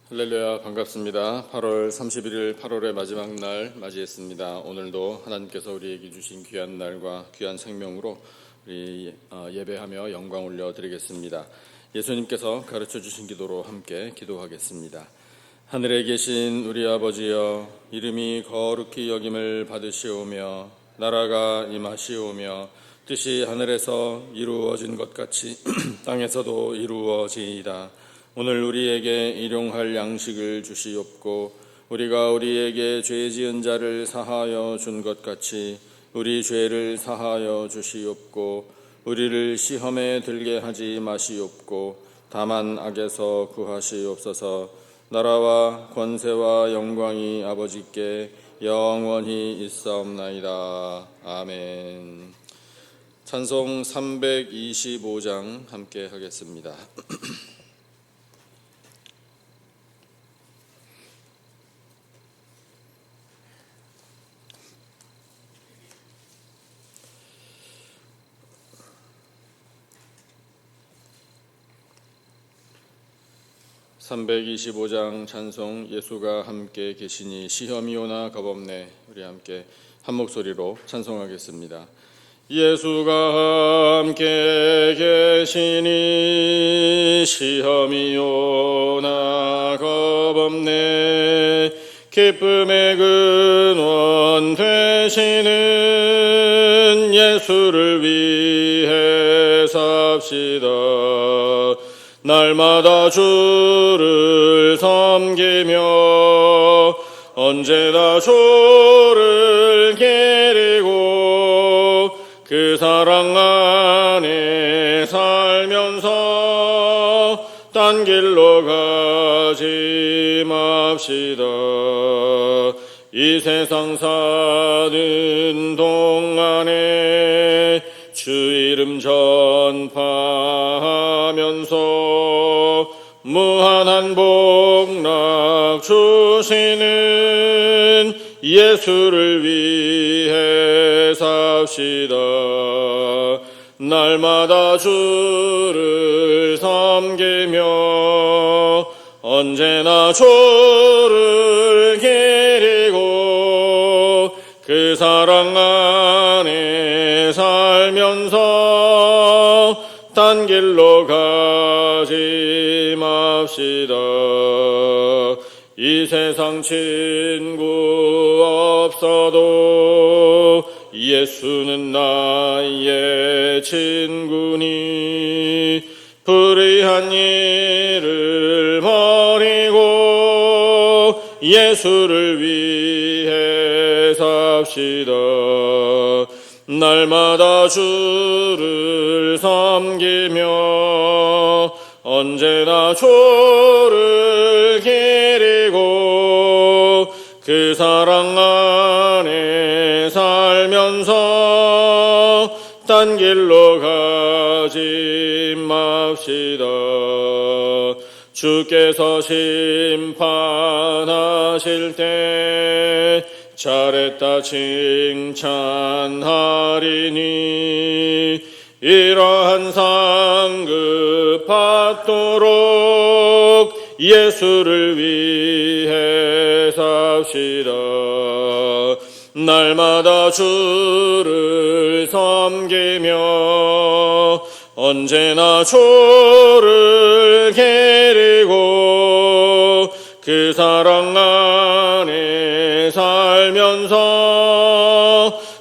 할렐루야, 반갑습니다. 8월 31일 8월의 마지막 날 맞이했습니다. 오늘도 하나님께서 우리에게 주신 귀한 날과 귀한 생명으로 우리 예배하며 영광 올려드리겠습니다. 예수님께서 가르쳐 주신 기도로 함께 기도하겠습니다. 하늘에 계신 우리 아버지여, 이름이 거룩히 여김을 받으시오며 나라가 임하시오며 뜻이 하늘에서 이루어진 것 같이 땅에서도 이루어지이다. 오늘 우리에게 일용할 양식을 주시옵고 우리가 우리에게 죄 지은 자를 사하여 준 것 같이 우리 죄를 사하여 주시옵고 우리를 시험에 들게 하지 마시옵고 다만 악에서 구하시옵소서. 나라와 권세와 영광이 아버지께 영원히 있사옵나이다. 아멘. 찬송 325장 함께 하겠습니다. 325장 찬송. 예수가 함께 계시니 시험이 오나 겁없네. 우리 함께 한 목소리로 찬송하겠습니다. 예수가 함께 계시니 시험이 오나 겁없네. 기쁨의 근원 되시는 예수를 위해 삽시다. 날마다 주를 섬기며 언제나 주를 기리고 그 사랑 안에 살면서 딴 길로 가지 맙시다. 이 세상 사는 동안에 주 이름 전파하면서 무한한 복락 주시는 예수를 위해 삽시다. 날마다 주를 섬기며 언제나 주를 기리고 그 사랑 안에 살면서 딴 길로 가지 맙시다. 이 세상 친구 없어도 예수는 나의 친구니 불의한 일을 버리고 예수를 위해 삽시다. 날마다 주를 섬기며 언제나 주를 기리고 그 사랑 안에 살면서 딴 길로 가지 맙시다. 주께서 심판하실 때 잘했다 칭찬하리니 이러한 상급 받도록 예수를 위해 삽시다. 날마다 주를 섬기며 언제나 주를 기리고 그 사랑 안에 살면서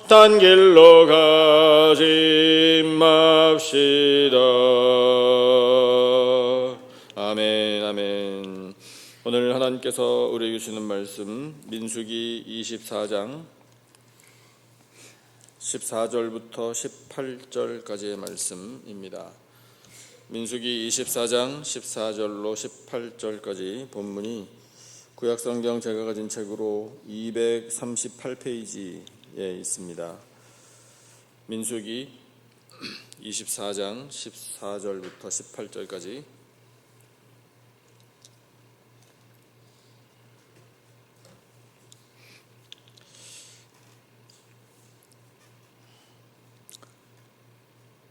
딴 길로 가지 맙시다. 아멘, 아멘. 오늘 하나님께서 우리에게 주시는 말씀 민수기 24장 14절부터 18절까지의 말씀입니다. 민수기 24장 14절로 18절까지 본문이 구약성경 제가 가진 책으로 238페이지에 있습니다. 민수기 24장 14절부터 18절까지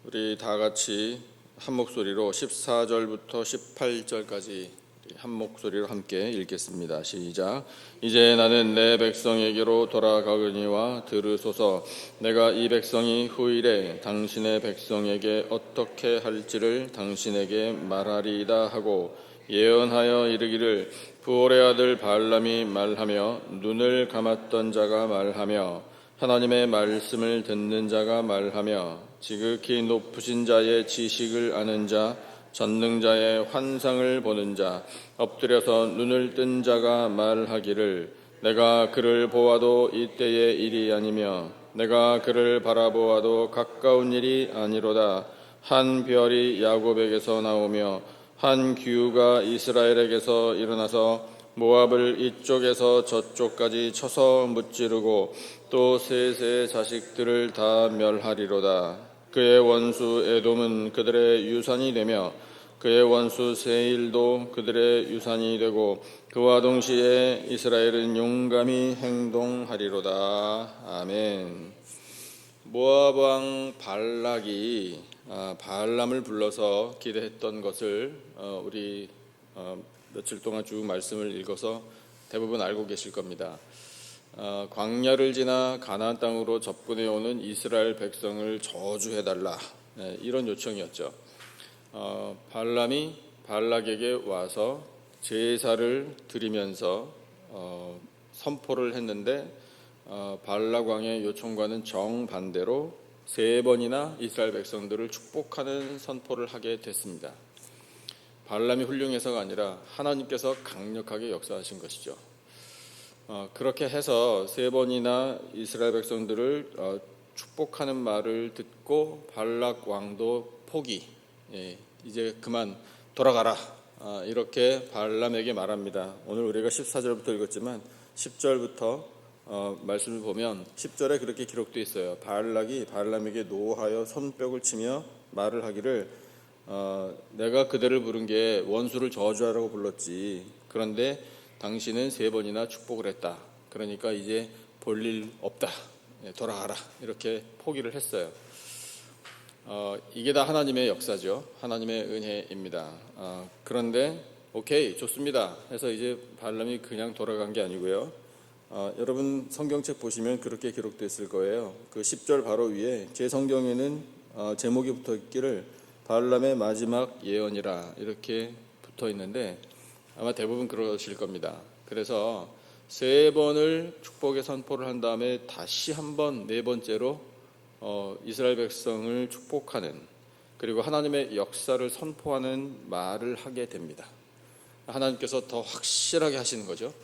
우리 다 같이 한 목소리로 14절부터 18절까지 한 목소리로 함께 읽겠습니다. 시작. 이제 나는 내 백성에게로 돌아가거니와 들으소서. 내가 이 백성이 후일에 당신의 백성에게 어떻게 할지를 당신에게 말하리이다 하고 예언하여 이르기를 부올의 아들 발람이 말하며 눈을 감았던 자가 말하며 하나님의 말씀을 듣는 자가 말하며 지극히 높으신 자의 지식을 아는 자 전능자의 환상을 보는 자 엎드려서 눈을 뜬 자가 말하기를 내가 그를 보아도 이때의 일이 아니며 내가 그를 바라보아도 가까운 일이 아니로다. 한 별이 야곱에게서 나오며 한 기후가 이스라엘에게서 일어나서 모압을 이쪽에서 저쪽까지 쳐서 무찌르고 또 셋의 자식들을 다 멸하리로다. 그의 원수 에돔은 그들의 유산이 되며 그의 원수 세일도 그들의 유산이 되고 그와 동시에 이스라엘은 용감히 행동하리로다. 아멘. 모압 왕 발락이 발람을 불러서 기대했던 것을 우리 며칠 동안 쭉 말씀을 읽어서 대부분 알고 계실 겁니다. 광야를 지나 가나안 땅으로 접근해 오는 이스라엘 백성을 저주해달라, 이런 요청이었죠. 발람이 발락에게 와서 제사를 드리면서 선포를 했는데 발락 왕의 요청과는 정반대로 3번이나 이스라엘 백성들을 축복하는 선포를 하게 됐습니다. 발람이 훌륭해서가 아니라 하나님께서 강력하게 역사하신 것이죠. 그렇게 해서 3번이나 이스라엘 백성들을 축복하는 말을 듣고 발락 왕도 포기, 이제 그만 돌아가라, 이렇게 발람에게 말합니다. 오늘 우리가 14절부터 읽었지만 10절부터 말씀을 보면 10절에 그렇게 기록되어 있어요. 발락이 발람에게 노하여 손뼉을 치며 말을 하기를 내가 그들을 부른 게 원수를 저주하라고 불렀지. 그런데 당신은 3번이나 축복을 했다. 그러니까 이제 볼 일 없다. 돌아가라. 이렇게 포기를 했어요. 이게 다 하나님의 역사죠. 하나님의 은혜입니다. 그런데 오케이, 좋습니다 해서 이제 발람이 그냥 돌아간 게 아니고요. 여러분 성경책 보시면 그렇게 기록되어 있을 거예요. 그 10절 바로 위에 제 성경에는 제목이 붙어 있기를 발람의 마지막 예언이라 이렇게 붙어 있는데 아마 대부분 그러실 겁니다. 그래서 3번을 축복의 선포를 한 다음에 다시 한번 4번째로 이스라엘 백성을 축복하는, 그리고 하나님의 역사를 선포하는 말을 하게 됩니다. 하나님께서 더 확실하게 하시는 거죠.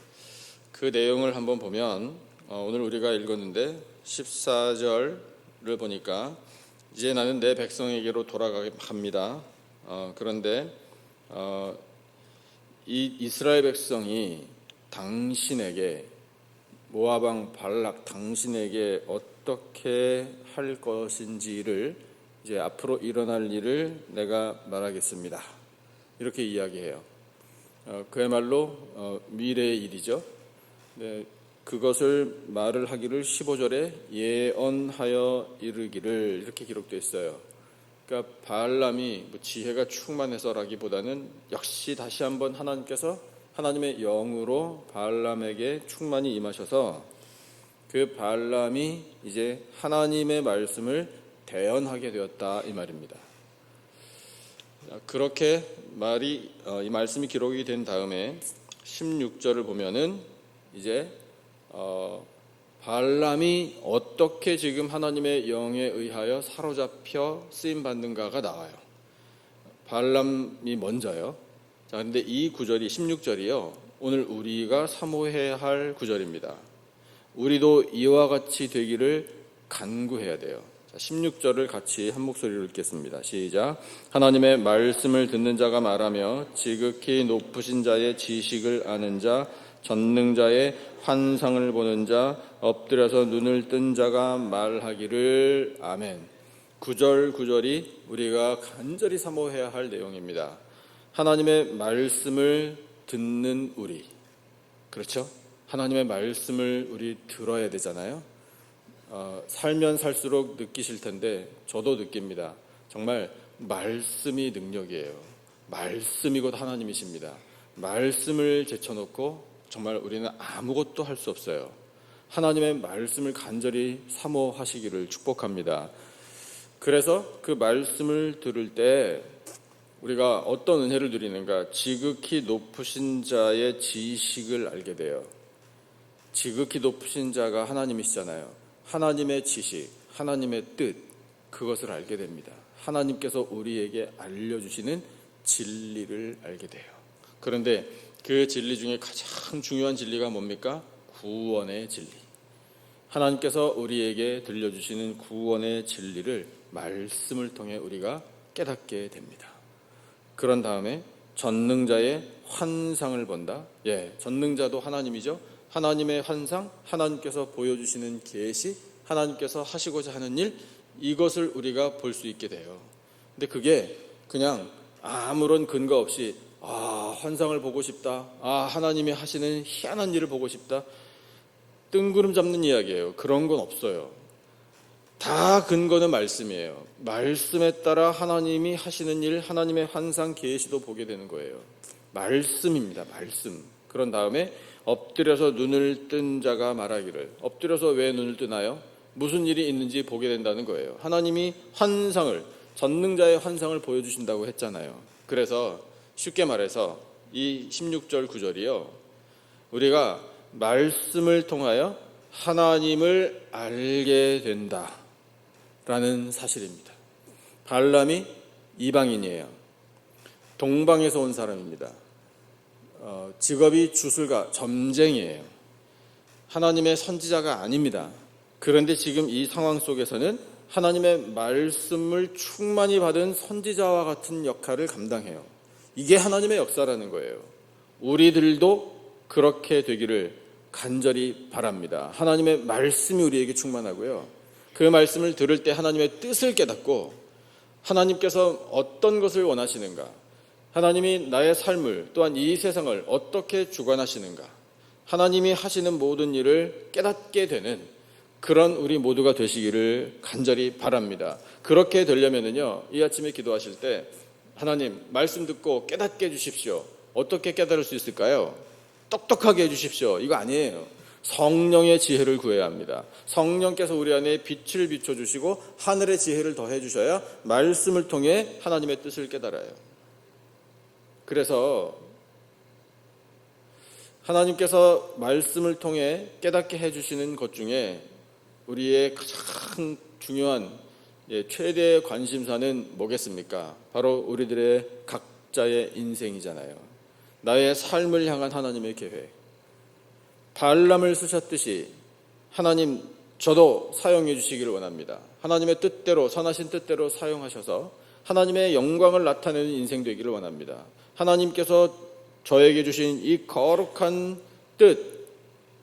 그 내용을 한번 보면 오늘 우리가 읽었는데 14절을 보니까 이제 나는 내 백성에게로 돌아갑니다. 그런데 이 이스라엘 백성이 당신에게, 모압 왕 발락 당신에게 어떻게 할 것인지를, 이제 앞으로 일어날 일을 내가 말하겠습니다, 이렇게 이야기해요. 그야말로 미래의 일이죠. 네, 그것을 말을 하기를 15절에 예언하여 이르기를 이렇게 기록되어 있어요. 그러니까 발람이 지혜가 충만해서라기보다는 역시 다시 한번 하나님께서 하나님의 영으로 발람에게 충만히 임하셔서 그 발람이 이제 하나님의 말씀을 대언하게 되었다, 이 말입니다. 그렇게 이 말씀이 기록이 된 다음에 16절을 보면은 이제 발람이 어떻게 지금 하나님의 영에 의하여 사로잡혀 쓰임 받는가가 나와요. 발람이 먼저요. 자, 근데 이 구절이 16절이요. 오늘 우리가 사모해야 할 구절입니다. 우리도 이와 같이 되기를 간구해야 돼요. 16절을 같이 한 목소리로 읽겠습니다. 시작. 하나님의 말씀을 듣는 자가 말하며 지극히 높으신 자의 지식을 아는 자 전능자의 환상을 보는 자 엎드려서 눈을 뜬 자가 말하기를. 아멘. 9절 9절이 우리가 간절히 사모해야 할 내용입니다. 하나님의 말씀을 듣는 우리, 그렇죠? 하나님의 말씀을 우리 들어야 되잖아요. 살면 살수록 느끼실 텐데 저도 느낍니다. 정말 말씀이 능력이에요. 말씀이 곧 하나님이십니다. 말씀을 제쳐놓고 정말 우리는 아무것도 할 수 없어요. 하나님의 말씀을 간절히 사모하시기를 축복합니다. 그래서 그 말씀을 들을 때 우리가 어떤 은혜를 누리는가? 지극히 높으신 자의 지식을 알게 돼요. 지극히 높으신 자가 하나님이시잖아요. 하나님의 지식, 하나님의 뜻, 그것을 알게 됩니다. 하나님께서 우리에게 알려주시는 진리를 알게 돼요. 그런데 그 진리 중에 가장 중요한 진리가 뭡니까? 구원의 진리. 하나님께서 우리에게 들려주시는 구원의 진리를 말씀을 통해 우리가 깨닫게 됩니다. 그런 다음에 전능자의 환상을 본다. 전능자도 하나님이죠. 하나님의 환상, 하나님께서 보여주시는 계시, 하나님께서 하시고자 하는 일, 이것을 우리가 볼 수 있게 돼요. 근데 그게 그냥 아무런 근거 없이 환상을 보고 싶다, 하나님이 하시는 희한한 일을 보고 싶다, 뜬구름 잡는 이야기예요. 그런 건 없어요. 다 근거는 말씀이에요. 말씀에 따라 하나님이 하시는 일, 하나님의 환상 계시도 보게 되는 거예요. 말씀입니다. 말씀. 그런 다음에 엎드려서 눈을 뜬 자가 말하기를. 엎드려서 왜 눈을 뜨나요? 무슨 일이 있는지 보게 된다는 거예요. 하나님이 환상을, 전능자의 환상을 보여주신다고 했잖아요. 그래서 쉽게 말해서 이 16절 9절이요, 우리가 말씀을 통하여 하나님을 알게 된다라는 사실입니다. 발람이 이방인이에요. 동방에서 온 사람입니다. 직업이 주술가, 점쟁이에요. 하나님의 선지자가 아닙니다. 그런데 지금 이 상황 속에서는 하나님의 말씀을 충만히 받은 선지자와 같은 역할을 감당해요. 이게 하나님의 역사라는 거예요. 우리들도 그렇게 되기를 간절히 바랍니다. 하나님의 말씀이 우리에게 충만하고요. 그 말씀을 들을 때 하나님의 뜻을 깨닫고 하나님께서 어떤 것을 원하시는가, 하나님이 나의 삶을, 또한 이 세상을 어떻게 주관하시는가, 하나님이 하시는 모든 일을 깨닫게 되는 그런 우리 모두가 되시기를 간절히 바랍니다. 그렇게 되려면은요, 이 아침에 기도하실 때 하나님 말씀 듣고 깨닫게 해주십시오. 어떻게 깨달을 수 있을까요? 똑똑하게 해주십시오. 이거 아니에요. 성령의 지혜를 구해야 합니다. 성령께서 우리 안에 빛을 비춰주시고 하늘의 지혜를 더해 주셔야 말씀을 통해 하나님의 뜻을 깨달아요. 그래서 하나님께서 말씀을 통해 깨닫게 해주시는 것 중에 우리의 가장 중요한 최대의 관심사는 뭐겠습니까? 바로 우리들의 각자의 인생이잖아요. 나의 삶을 향한 하나님의 계획. 발람을 쓰셨듯이 하나님, 저도 사용해 주시기를 원합니다. 하나님의 뜻대로, 선하신 뜻대로 사용하셔서 하나님의 영광을 나타내는 인생 되기를 원합니다. 하나님께서 저에게 주신 이 거룩한 뜻,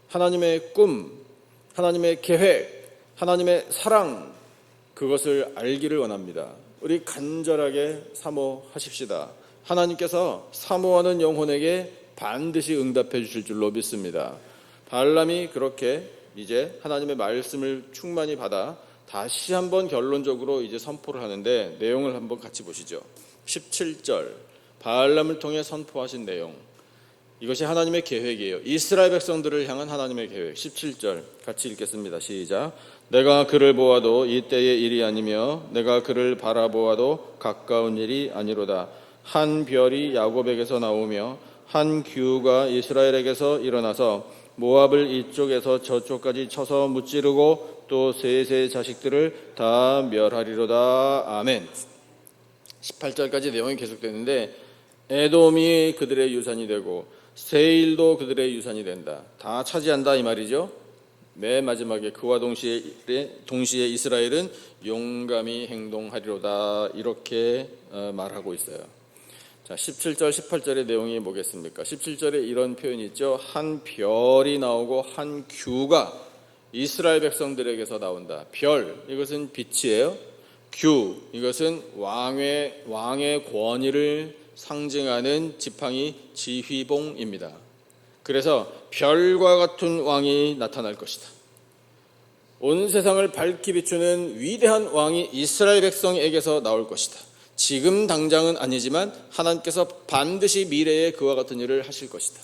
하나님의 꿈, 하나님의 계획, 하나님의 사랑, 그것을 알기를 원합니다. 우리 간절하게 사모하십시다. 하나님께서 사모하는 영혼에게 반드시 응답해 주실 줄로 믿습니다. 발람이 그렇게 이제 하나님의 말씀을 충만히 받아 다시 한번 결론적으로 이제 선포를 하는데, 내용을 한번 같이 보시죠. 17절, 발람을 통해 선포하신 내용, 이것이 하나님의 계획이에요. 이스라엘 백성들을 향한 하나님의 계획. 17절 같이 읽겠습니다. 시작. 내가 그를 보아도 이때의 일이 아니며 내가 그를 바라보아도 가까운 일이 아니로다. 한 별이 야곱에게서 나오며 한 규가 이스라엘에게서 일어나서 모압을 이쪽에서 저쪽까지 쳐서 무찌르고 또 셋의 자식들을 다 멸하리로다. 아멘. 18절까지 내용이 계속되는데, 에돔이 그들의 유산이 되고 세일도 그들의 유산이 된다. 다 차지한다 이 말이죠. 맨 마지막에 그와 동시에 이스라엘은 용감히 행동하리로다, 이렇게 말하고 있어요. 자, 17절 18절의 내용이 뭐겠습니까? 17절에 이런 표현이 있죠. 한 별이 나오고 한 규가 이스라엘 백성들에게서 나온다. 별, 이것은 빛이에요. 규, 이것은 왕의 권위를 상징하는 지팡이 지휘봉입니다. 그래서 별과 같은 왕이 나타날 것이다. 온 세상을 밝히 비추는 위대한 왕이 이스라엘 백성에게서 나올 것이다. 지금 당장은 아니지만 하나님께서 반드시 미래에 그와 같은 일을 하실 것이다.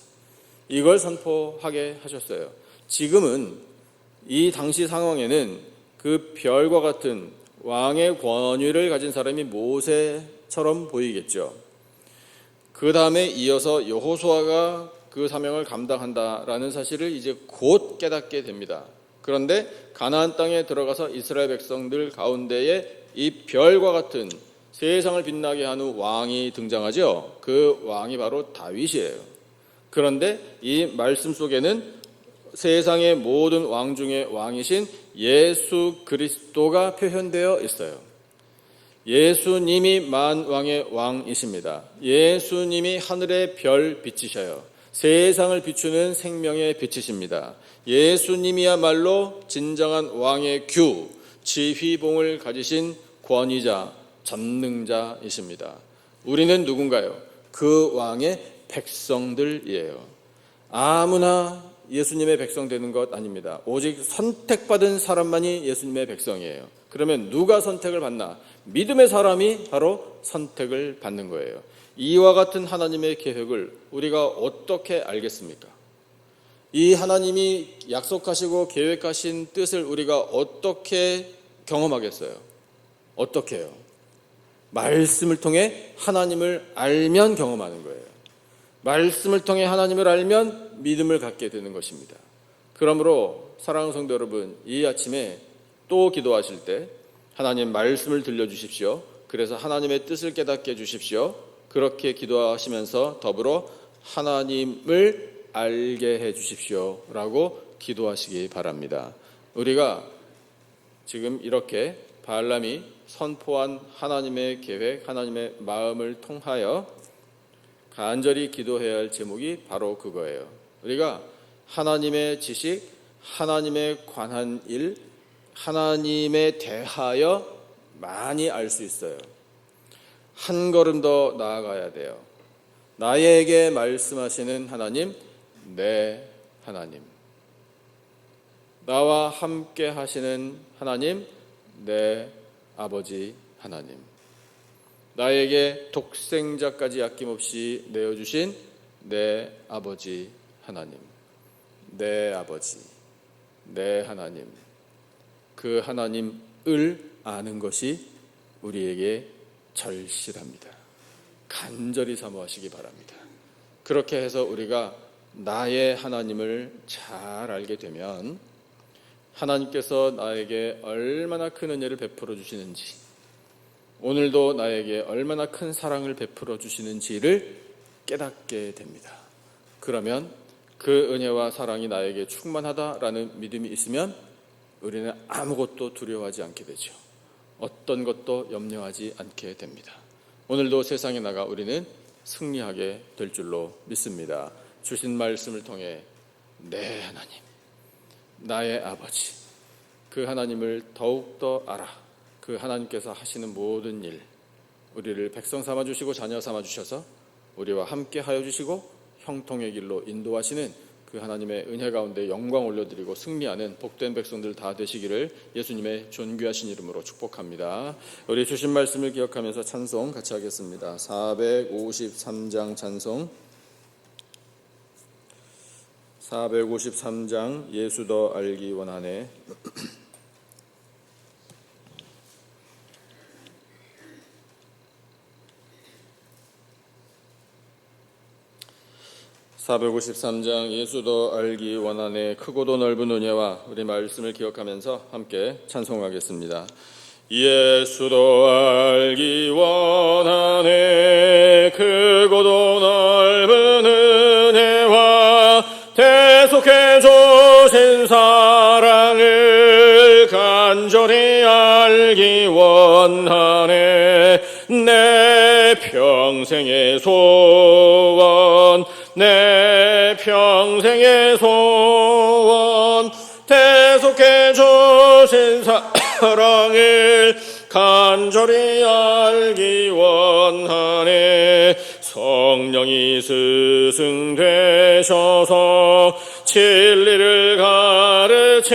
이걸 선포하게 하셨어요. 지금은 이 당시 상황에는 그 별과 같은 왕의 권위를 가진 사람이 모세처럼 보이겠죠. 그 다음에 이어서 여호수아가 그 사명을 감당한다라는 사실을 이제 곧 깨닫게 됩니다. 그런데 가나안 땅에 들어가서 이스라엘 백성들 가운데에 이 별과 같은 세상을 빛나게 하는 왕이 등장하죠. 그 왕이 바로 다윗이에요. 그런데 이 말씀 속에는 세상의 모든 왕 중에 왕이신 예수 그리스도가 표현되어 있어요. 예수님이 만왕의 왕이십니다. 예수님이 하늘의 별 빛이셔요. 세상을 비추는 생명의 빛이십니다. 예수님이야말로 진정한 왕의 규, 지휘봉을 가지신 권위자, 전능자이십니다. 우리는 누군가요? 그 왕의 백성들이에요. 아무나 예수님의 백성 되는 것 아닙니다. 오직 선택받은 사람만이 예수님의 백성이에요. 그러면 누가 선택을 받나? 믿음의 사람이 바로 선택을 받는 거예요. 이와 같은 하나님의 계획을 우리가 어떻게 알겠습니까? 이 하나님이 약속하시고 계획하신 뜻을 우리가 어떻게 경험하겠어요? 어떻게 해요? 말씀을 통해 하나님을 알면 경험하는 거예요. 말씀을 통해 하나님을 알면 믿음을 갖게 되는 것입니다. 그러므로 사랑하는 성도 여러분, 이 아침에 또 기도하실 때 하나님 말씀을 들려주십시오. 그래서 하나님의 뜻을 깨닫게 해주십시오. 그렇게 기도하시면서 더불어 하나님을 알게 해주십시오 라고 기도하시기 바랍니다. 우리가 지금 이렇게 발람이 선포한 하나님의 계획, 하나님의 마음을 통하여 간절히 기도해야 할 제목이 바로 그거예요. 우리가 하나님의 지식, 하나님에 관한 일, 하나님에 대하여 많이 알 수 있어요. 한 걸음 더 나아가야 돼요. 나에게 말씀하시는 하나님, 내 하나님. 나와 함께 하시는 하나님, 내 아버지 하나님. 나에게 독생자까지 아낌없이 내어주신 내 아버지 하나님. 내 아버지, 내 하나님. 그 하나님을 아는 것이 우리에게 절실합니다. 간절히 사모하시기 바랍니다. 그렇게 해서 우리가 나의 하나님을 잘 알게 되면 하나님께서 나에게 얼마나 큰 은혜를 베풀어 주시는지, 오늘도 나에게 얼마나 큰 사랑을 베풀어 주시는지를 깨닫게 됩니다. 그러면 그 은혜와 사랑이 나에게 충만하다라는 믿음이 있으면 우리는 아무것도 두려워하지 않게 되죠. 어떤 것도 염려하지 않게 됩니다. 오늘도 세상에 나가 우리는 승리하게 될 줄로 믿습니다. 주신 말씀을 통해 내 하나님, 나의 아버지, 그 하나님을 더욱더 알아 그 하나님께서 하시는 모든 일, 우리를 백성 삼아주시고 자녀 삼아주셔서 우리와 함께 하여 주시고 형통의 길로 인도하시는 그 하나님의 은혜 가운데 영광 올려드리고 승리하는 복된 백성들 다 되시기를 예수님의 존귀하신 이름으로 축복합니다. 우리 주신 말씀을 기억하면서 찬송 같이 하겠습니다. 453장 찬송, 453장 예수 더 알기 원하네. 453장 예수 더 알기 원하네. 크고도 넓은 은혜와 우리 말씀을 기억하면서 함께 찬송하겠습니다. 예수 더 알기 원하네. 크고도 넓은 은혜와 대속해 주신 사랑을 간절히 알기 원하네. 내 평생의 소원, 내 평생의 소원, 대속해 주신 사랑을 간절히 알기 원하네. 성령이 스승되셔서 진리를 가르치시고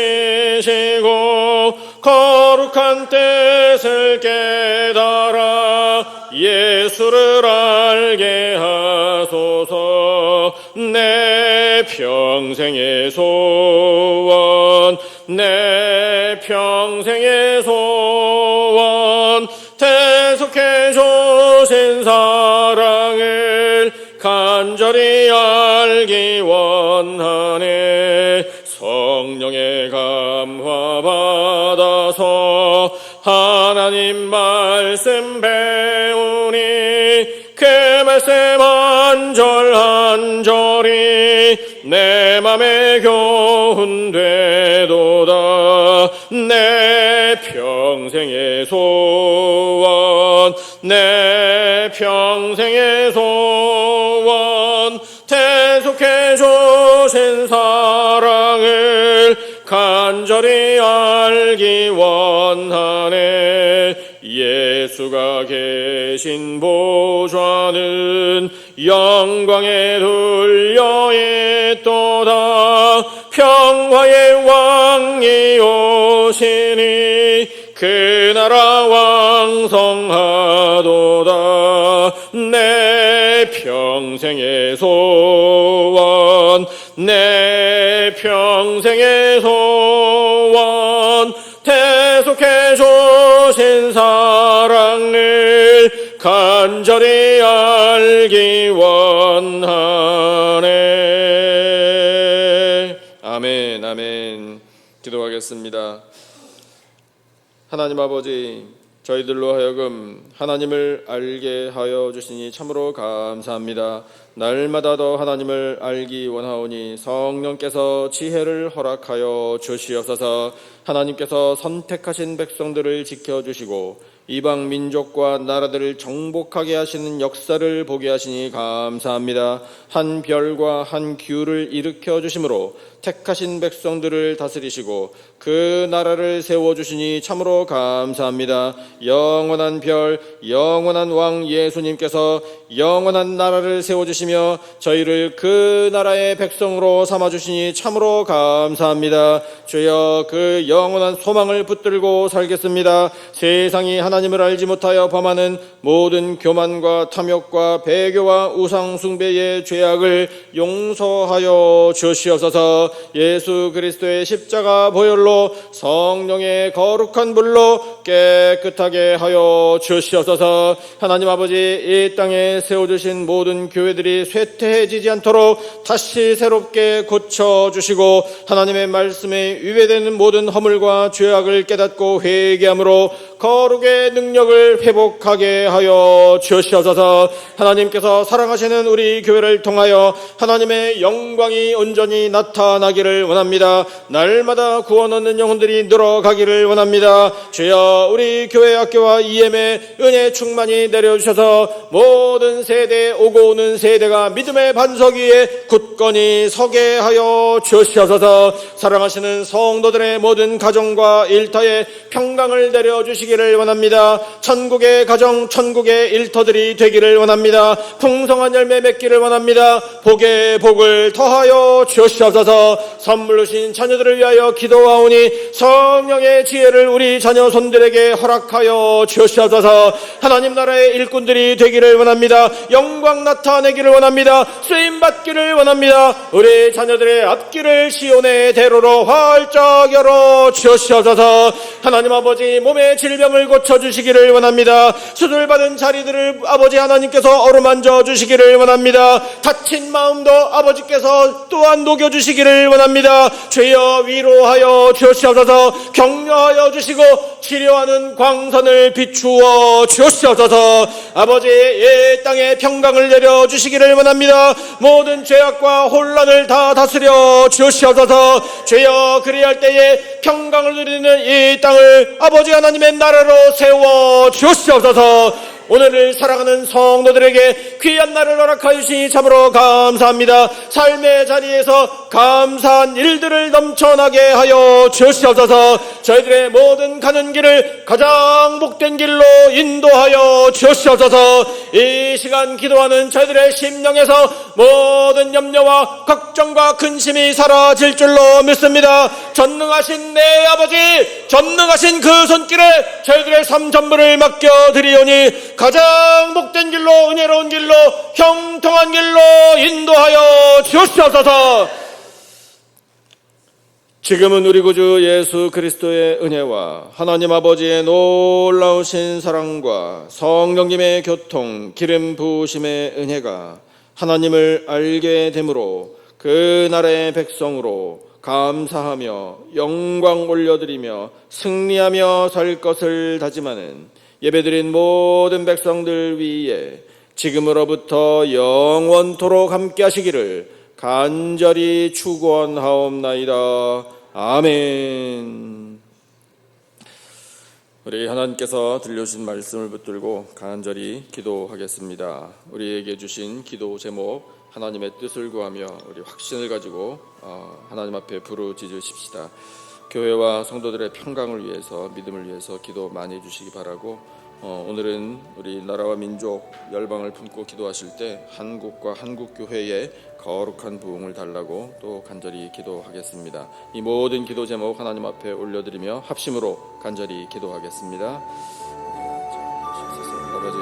거룩한 뜻을 깨달아 예수를 알게 하소서. 내 평생의 소원, 내 평생의 소원, 대속해 주신 사랑을 간절히 알기 원하네. 성령의 감화 받아서 하나님 말씀 배우니 그 말씀 한 절 한 절이 내 맘에 교훈되도다. 내 평생의 소원, 내 평생의 소원, 대속해 주신 사랑을 간절히 알기 원하네. 예수가 계신 보좌는 영광에 둘려 있도다. 평화의 왕이 오시니 그 나라 왕성하도다. 내 평생의 소원, 내 평생의 소원, 대속해 주신 사랑을 간절히 알기 원하네. 아멘, 아멘. 기도하겠습니다. 하나님 아버지, 저희들로 하여금 하나님을 알게 하여 주시니 참으로 감사합니다. 날마다 더 하나님을 알기 원하오니 성령께서 지혜를 허락하여 주시옵소서. 하나님께서 선택하신 백성들을 지켜주시고 이방 민족과 나라들을 정복하게 하시는 역사를 보게 하시니 감사합니다. 한 별과 한 기후를 일으켜 주심으로 택하신 백성들을 다스리시고 그 나라를 세워주시니 참으로 감사합니다. 영원한 별, 영원한 왕 예수님께서 영원한 나라를 세워주시며 저희를 그 나라의 백성으로 삼아주시니 참으로 감사합니다. 주여, 그 영원한 소망을 붙들고 살겠습니다. 세상이 하나님을 알지 못하여 범하는 모든 교만과 탐욕과 배교와 우상숭배의 죄악을 용서하여 주시옵소서. 예수 그리스도의 십자가 보혈로 성령의 거룩한 불로 깨끗하게 하여 주시옵소서. 하나님 아버지, 이 땅에 세워주신 모든 교회들이 쇠퇴해지지 않도록 다시 새롭게 고쳐주시고 하나님의 말씀에 위배되는 모든 허물과 죄악을 깨닫고 회개함으로 거룩의 능력을 회복하게 하여 주시옵소서. 하나님께서 사랑하시는 우리 교회를 통하여 하나님의 영광이 온전히 나타나기를 원합니다. 날마다 구원 얻는 영혼들이 늘어가기를 원합니다. 주여, 우리 교회 학교와 EM의 은혜 충만히 내려주셔서 모든 세대, 오고 오는 세대가 믿음의 반석 위에 굳건히 서게 하여 주시옵소서. 사랑하시는 성도들의 모든 가정과 일터에 평강을 내려주시기를 원합니다. 천국의 가정, 천국의 일터들이 되기를 원합니다. 풍성한 열매 맺기를 원합니다. 복에 복을 더하여 주시옵소서. 선물로 주신 자녀들을 위하여 기도하오니 성령의 지혜를 우리 자녀 손들에게 허락하여 주시옵소서. 하나님 나라의 일꾼들이 되기를 원합니다. 영광 나타내기를 원합니다. 쓰임받기를 원합니다. 우리 자녀들의 앞길을 시온의 대로로 활짝 열어 주시옵소서. 하나님 아버지, 몸의 질병을 고쳐주시기를 원합니다. 수술받은 자리들을 아버지 하나님께서 어루만져 주시기를 원합니다. 다친 마음도 아버지께서 또한 녹여주시기를 원합니다. 주여, 위로하여 주시옵소서. 격려하여 주시고 치료하는 광선을 비추어 주시옵소서. 아버지, 이 땅에 평강을 내려주시기를 원합니다. 모든 죄악과 혼란을 다 다스려 주시옵소서. 주여, 그리할 때에 평강을 누리는 이 땅을 아버지 하나님의 나라로 세워 주시옵소서. 오늘을 사랑하는 성도들에게 귀한 날을 허락하여 주시니 참으로 감사합니다. 삶의 자리에서 감사한 일들을 넘쳐나게 하여 주시옵소서. 저희들의 모든 가는 길을 가장 복된 길로 인도하여 주시옵소서. 이 시간 기도하는 저희들의 심령에서 모든 염려와 걱정과 근심이 사라질 줄로 믿습니다. 전능하신 내 아버지, 전능하신 그 손길에 저희들의 삶 전부를 맡겨드리오니 가장 복된 길로, 은혜로운 길로, 형통한 길로 인도하여 주시옵소서. 지금은 우리 구주 예수 그리스도의 은혜와 하나님 아버지의 놀라우신 사랑과 성령님의 교통, 기름 부으심의 은혜가 하나님을 알게 되므로 그 나라의 백성으로 감사하며 영광 올려드리며 승리하며 살 것을 다짐하는 예배드린 모든 백성들 위에 지금으로부터 영원토록 함께 하시기를 간절히 축원하옵나이다. 아멘. 우리 하나님께서 들려주신 말씀을 붙들고 간절히 기도하겠습니다. 우리에게 주신 기도 제목, 하나님의 뜻을 구하며 우리 확신을 가지고 하나님 앞에 부르짖으십시다. 교회와 성도들의 평강을 위해서, 믿음을 위해서 기도 많이 해주시기 바라고, 오늘은 우리 나라와 민족, 열방을 품고 기도하실 때 한국과 한국교회에 거룩한 부흥을 달라고 또 간절히 기도하겠습니다. 이 모든 기도 제목 하나님 앞에 올려드리며 합심으로 간절히 기도하겠습니다. 아버지,